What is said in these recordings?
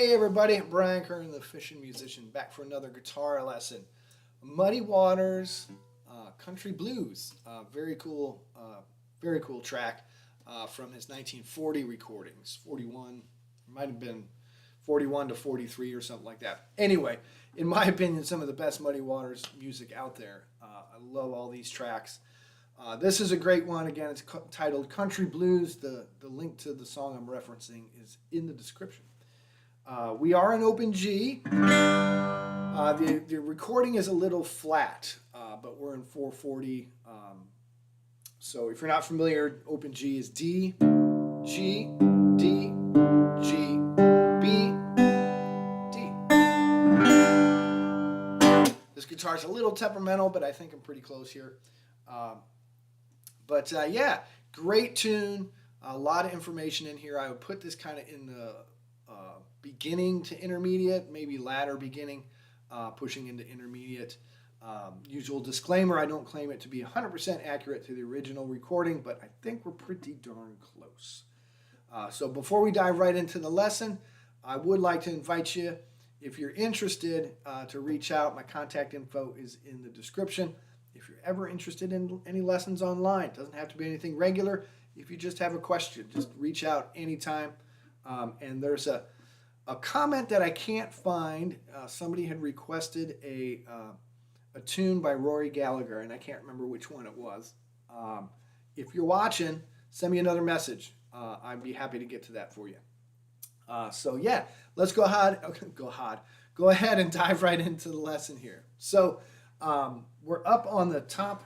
Hey everybody, Brian Kern, the fishing musician, back for another guitar lesson. Muddy Waters, Country Blues, very cool track from his 1940 recordings. 41, might have been 41 to 43 or something like that. Anyway, in my opinion, some of the best Muddy Waters music out there. I love all these tracks. This is a great one. Again, it's titled Country Blues. The link to the song I'm referencing is in the description. We are in open G. The recording is a little flat, but we're in 440. So if you're not familiar, open G is D, G, D, G, B, D. This guitar's a little temperamental, but I think I'm pretty close here. Yeah, great tune. A lot of information in here. I would put this kind of in the beginning to intermediate, maybe latter beginning, pushing into intermediate. Usual disclaimer, I don't claim it to be 100% accurate to the original recording, but I think we're pretty darn close. So before we dive right into the lesson, I would like to invite you, if you're interested, to reach out. My contact info is in the description. If you're ever interested in any lessons online, it doesn't have to be anything regular. If you just have a question, just reach out anytime. And there's a comment that I can't find. Somebody had requested a tune by Rory Gallagher, and I can't remember which one it was. If you're watching, send me another message. I'd be happy to get to that for you. So yeah, let's go ahead and dive right into the lesson here. So we're up on the top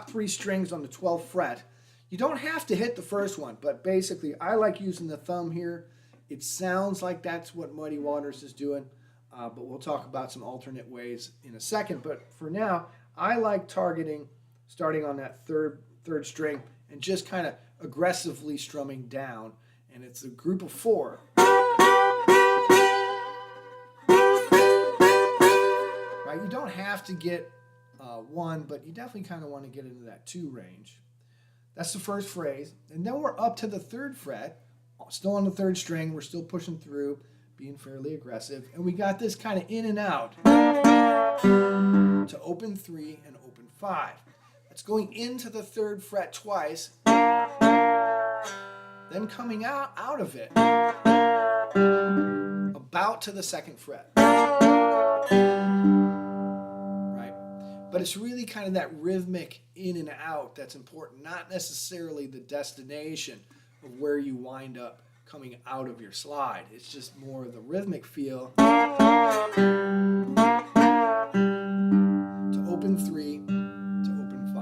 three strings on the 12th fret. You don't have to hit the first one, but basically I like using the thumb here. It sounds like that's what Muddy Waters is doing, but we'll talk about some alternate ways in a second. But for now, I like targeting, starting on that third string and just kind of aggressively strumming down. And it's a group of 4. Right? You don't have to get 1, but you definitely kind of want to get into that 2 range. That's the first phrase. And then we're up to the 3rd fret. Still on the 3rd string, we're still pushing through, being fairly aggressive. And we got this kind of in and out to open 3 and open 5. That's going into the 3rd fret twice, then coming out of it, about to the 2nd fret. Right? But it's really kind of that rhythmic in and out that's important, not necessarily the destination of where you wind up coming out of your slide. It's just more of the rhythmic feel to open 3 to open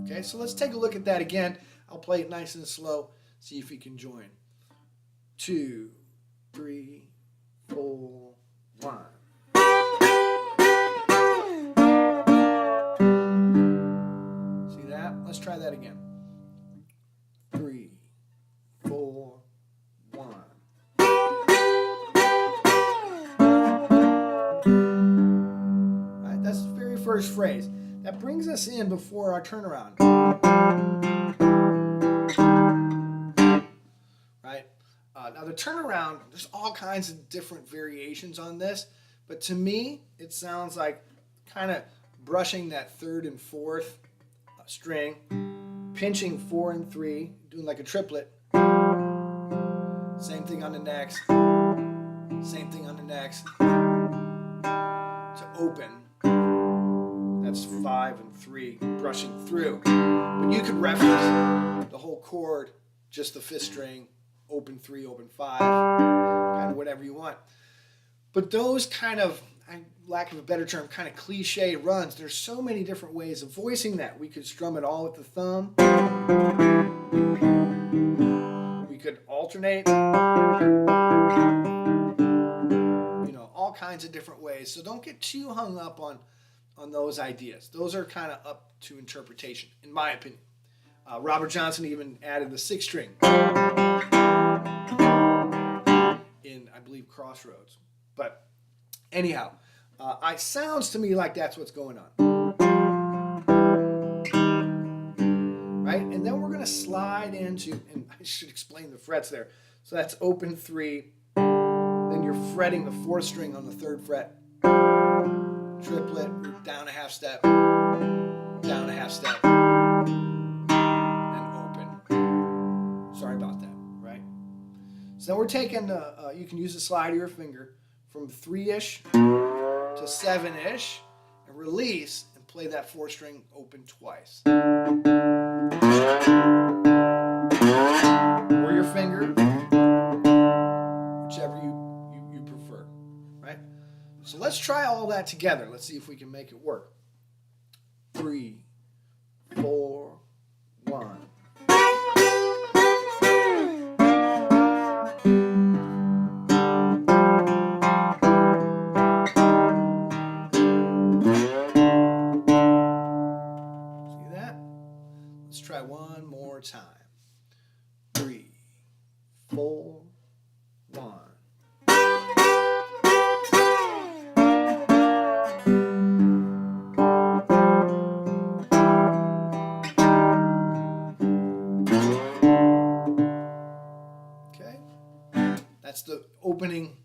5. Okay, so let's take a look at that again. I'll play it nice and slow, see if you can join. 2, 3, 4, 1. See that? Let's try that again. 3, 4, 1. Right, that's the very first phrase. That brings us in before our turnaround. Right? Now the turnaround, there's all kinds of different variations on this, but to me, it sounds like kind of brushing that 3rd and 4th string, pinching 4 and 3, doing like a triplet. Same thing on the next. Same thing on the next. To open. That's 5 and 3, brushing through. But you could reference the whole chord, just the 5th string, open 3, open 5, kind of whatever you want. But those kind of, lack of a better term, kind of cliche runs, there's so many different ways of voicing that. We could strum it all with the thumb. We could alternate. You know, all kinds of different ways. So don't get too hung up on those ideas. Those are kind of up to interpretation, in my opinion. Robert Johnson even added the 6th string in, I believe, Crossroads. But anyhow, it sounds to me like that's what's going on. Right? And then we're going to slide into, and I should explain the frets there. So that's open 3, then you're fretting the 4th string on the 3rd fret. Triplet, down a half step, down a half step, and open. Sorry about that, right? So then we're taking, you can use the slide of your finger from 3-ish to 7-ish, and release and play that 4th string open twice. Or your finger, whichever you prefer, right? So let's try all that together. Let's see if we can make it work. 3, 4, 1. See that? Let's try one more time. 3, 4, 1. Okay, that's the opening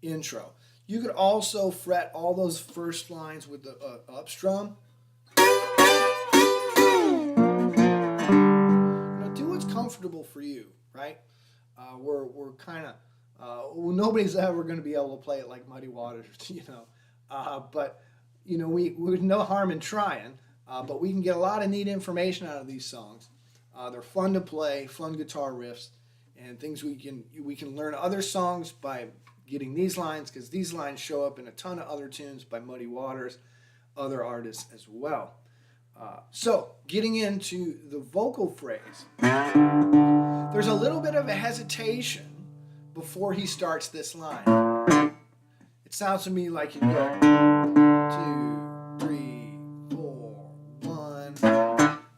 intro. You could also fret all those first lines with the up strum. Do what's comfortable for you, right? We're kind of well, nobody's ever going to be able to play it like Muddy Waters, but we no harm in trying. But we can get a lot of neat information out of these songs. They're fun to play, fun guitar riffs, and things we can learn other songs by getting these lines, because these lines show up in a ton of other tunes by Muddy Waters, other artists as well. So, getting into the vocal phrase, there's a little bit of a hesitation before he starts this line. It sounds to me like you go 2, 3, 4, 1,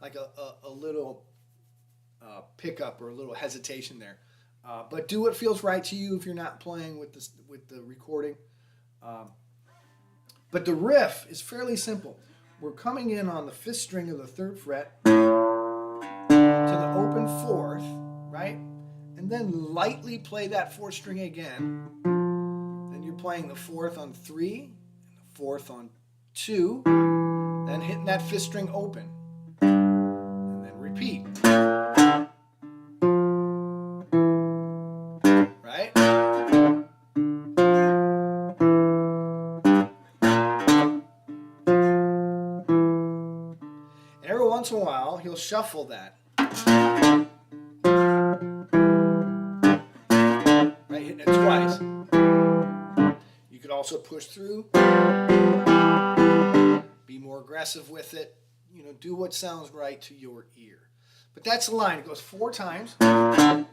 like a little pickup or a little hesitation there. But do what feels right to you if you're not playing with the recording. But the riff is fairly simple. We're coming in on the 5th string of the 3rd fret to the open 4th, right? And then lightly play that 4th string again. Then you're playing the 4th on 3, and the 4th on 2, then hitting that 5th string open, and then repeat. Right? Every once in a while, he'll shuffle that. Right, hitting it twice. You could also push through. Be more aggressive with it. Do what sounds right to your ear. But that's the line. It goes 4 times. 2,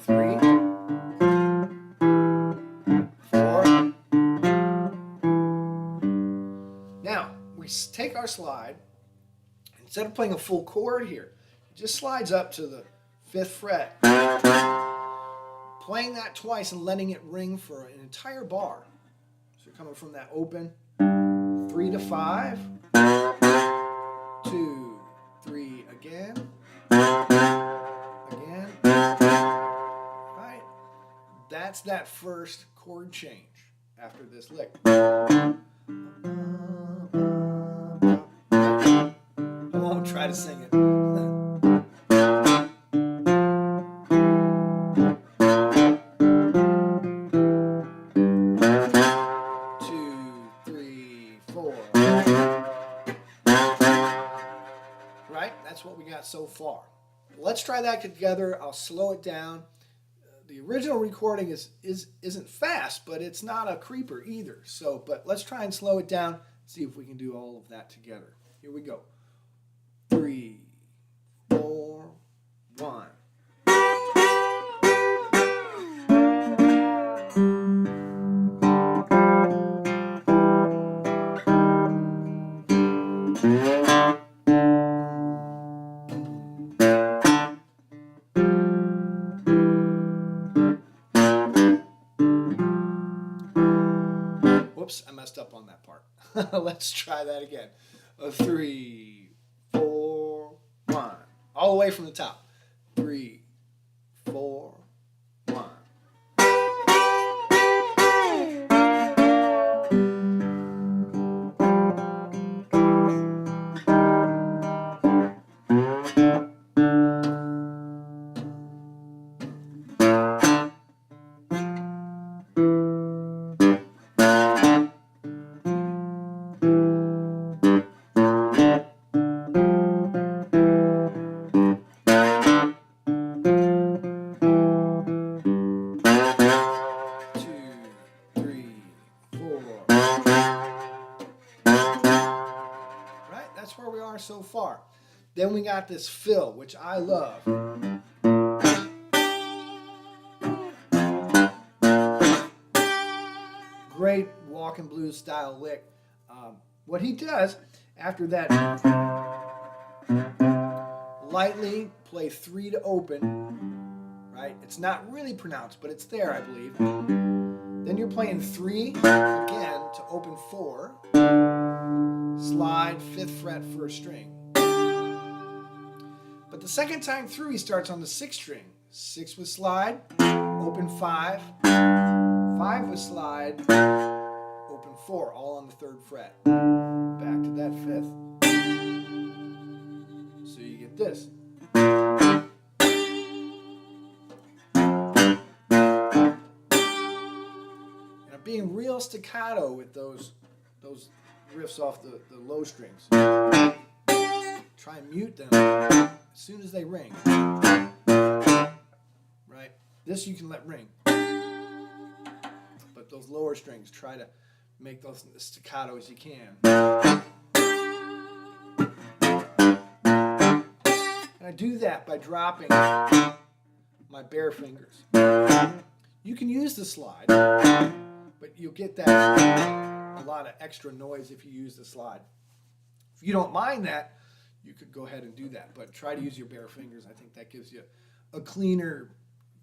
3, 4. Now, we take our slide. Instead of playing a full chord here, it just slides up to the 5th fret. Playing that twice and letting it ring for an entire bar. So you're coming from that open 3 to 5, 2, 3 again, right? That's that first chord change after this lick. I won't try to sing it. 2, 3, 4. Right? That's what we got so far. Let's try that together. I'll slow it down. The original recording isn't fast, but it's not a creeper either. But let's try and slow it down. See if we can do all of that together. Here we go. 3, 4, 1. Whoops, I messed up on that part. Let's try that again. 3, 4, 1. All the way from the top. 3, 4, 1. That's where we are so far. Then we got this fill, which I love. Great walking blues style lick. What he does after that, lightly play 3 to open, right? It's not really pronounced, but it's there, I believe. Then you're playing 3 again to open 4. Slide 5th fret 1st string. But the second time through, he starts on the 6th string. 6 with slide, open 5, 5 with slide, open 4, all on the 3rd fret. Back to that 5th. So you get this. And I'm being real staccato with those riffs off the low strings. Try and mute them as soon as they ring. Right? This you can let ring. But those lower strings, try to make those as staccato as you can. And I do that by dropping my bare fingers. You can use the slide, but you'll get that a lot of extra noise if you use the slide. If you don't mind that, you could go ahead and do that, but try to use your bare fingers. I think that gives you a cleaner,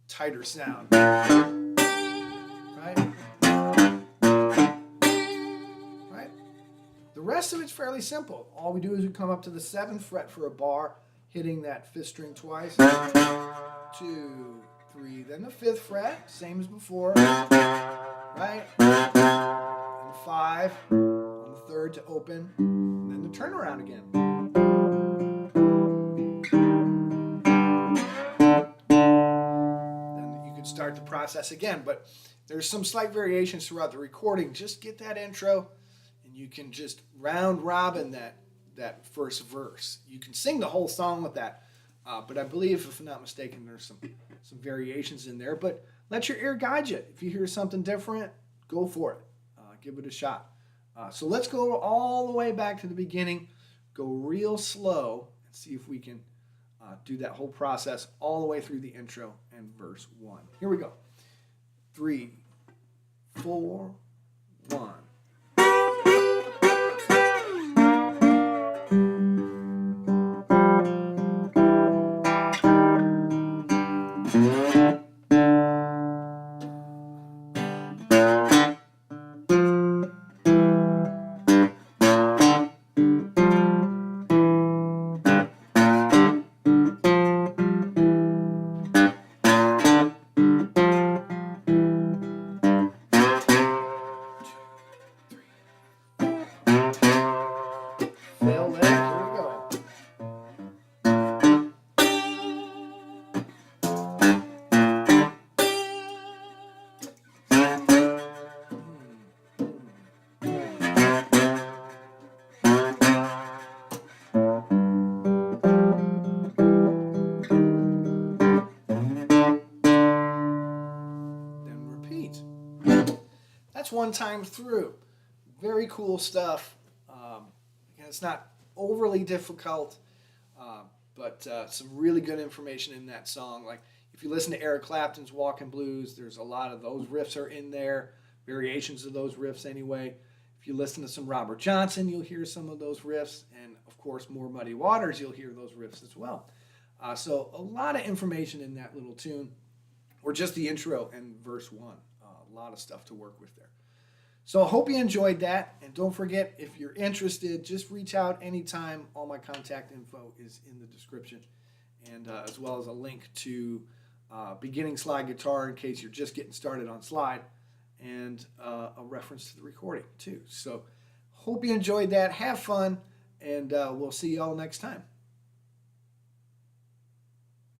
tighter sound. Right? Right? The rest of it's fairly simple. All we do is we come up to the 7th fret for a bar, hitting that 5th string twice. 2, 3, then the 5th fret, same as before. Right? 5 on the 3rd to open, and then the turnaround again. Then you can start the process again, but there's some slight variations throughout the recording. Just get that intro, and you can just round robin that first verse. You can sing the whole song with that, but I believe, if I'm not mistaken, there's some variations in there. But let your ear guide you. If you hear something different, go for it. Give it a shot. So let's go all the way back to the beginning, go real slow, and see if we can do that whole process all the way through the intro and verse 1. Here we go. 3, 4, 1. That's one time through. Very cool stuff. It's not overly difficult, but some really good information in that song. Like if you listen to Eric Clapton's Walking Blues, there's a lot of those riffs are in there, variations of those riffs anyway. If you listen to some Robert Johnson, you'll hear some of those riffs, and of course more Muddy Waters, you'll hear those riffs as well. So a lot of information in that little tune, or just the intro and verse 1. A lot of stuff to work with there. So I hope you enjoyed that, and don't forget, if you're interested, just reach out anytime. All my contact info is in the description, and as well as a link to beginning slide guitar in case you're just getting started on slide, and a reference to the recording too. So hope you enjoyed that. Have fun, and we'll see y'all next time.